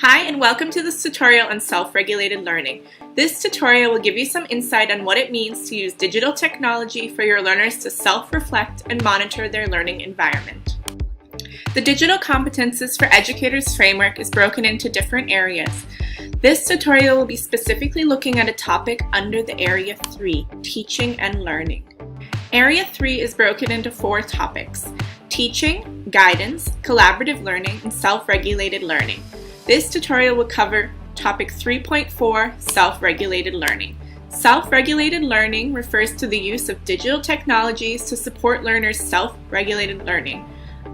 Hi, and welcome to this tutorial on self-regulated learning. This tutorial will give you some insight on what it means to use digital technology for your learners to self-reflect and monitor their learning environment. The Digital Competences for Educators framework is broken into different areas. This tutorial will be specifically looking at a topic under the Area 3, Teaching and Learning. Area 3 is broken into 4 topics: teaching, guidance, collaborative learning, and self-regulated learning. This tutorial will cover topic 3.4, self-regulated learning. Self-regulated learning refers to the use of digital technologies to support learners' self-regulated learning,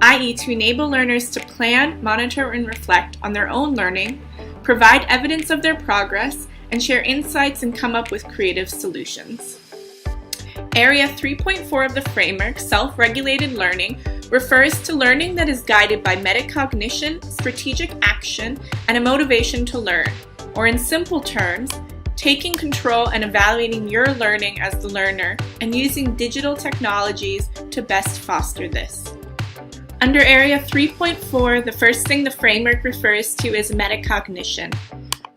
i.e. to enable learners to plan, monitor, and reflect on their own learning, provide evidence of their progress, and share insights and come up with creative solutions. Area 3.4 of the framework, self-regulated learning, refers to learning that is guided by metacognition, strategic action, and a motivation to learn, or in simple terms, taking control and evaluating your learning as the learner and using digital technologies to best foster this. Under Area 3.4, the first thing the framework refers to is metacognition.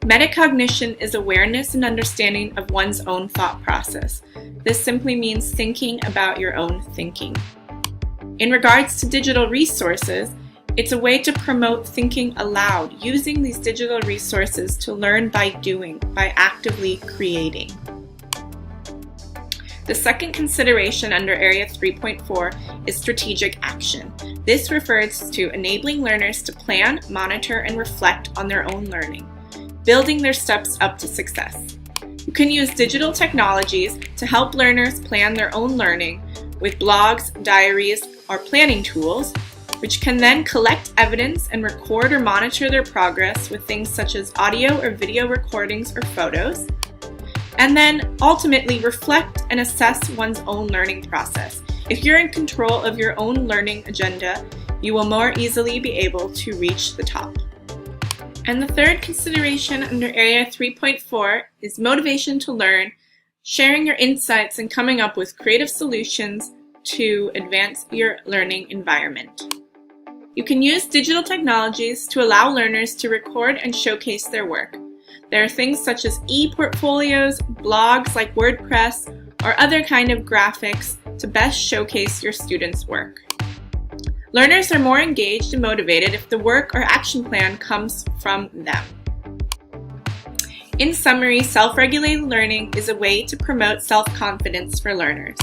Metacognition is awareness and understanding of one's own thought process. This simply means thinking about your own thinking. In regards to digital resources, it's a way to promote thinking aloud, using these digital resources to learn by doing, by actively creating. The second consideration under Area 3.4 is strategic action. This refers to enabling learners to plan, monitor, and reflect on their own learning, building their steps up to success. You can use digital technologies to help learners plan their own learning with blogs, diaries, or planning tools, which can then collect evidence and record or monitor their progress with things such as audio or video recordings or photos, and then ultimately reflect and assess one's own learning process. If you're in control of your own learning agenda, you will more easily be able to reach the top. And the third consideration under Area 3.4 is motivation to learn, sharing your insights and coming up with creative solutions to advance your learning environment. You can use digital technologies to allow learners to record and showcase their work. There are things such as e-portfolios, blogs like WordPress, or other kind of graphics to best showcase your students' work. Learners are more engaged and motivated if the work or action plan comes from them. In summary, self-regulated learning is a way to promote self-confidence for learners.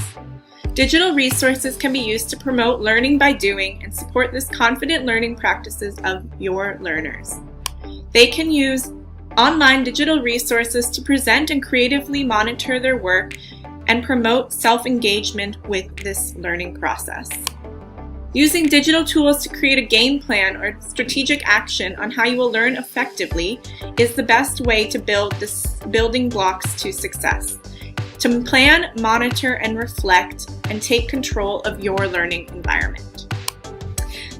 Digital resources can be used to promote learning by doing and support this confident learning practices of your learners. They can use online digital resources to present and creatively monitor their work and promote self-engagement with this learning process. Using digital tools to create a game plan or strategic action on how you will learn effectively is the best way to build this building blocks to success. To plan, monitor, and reflect, and take control of your learning environment.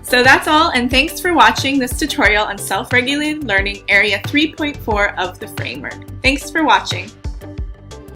So that's all, and thanks for watching this tutorial on self-regulated learning, Area 3.4 of the framework. Thanks for watching.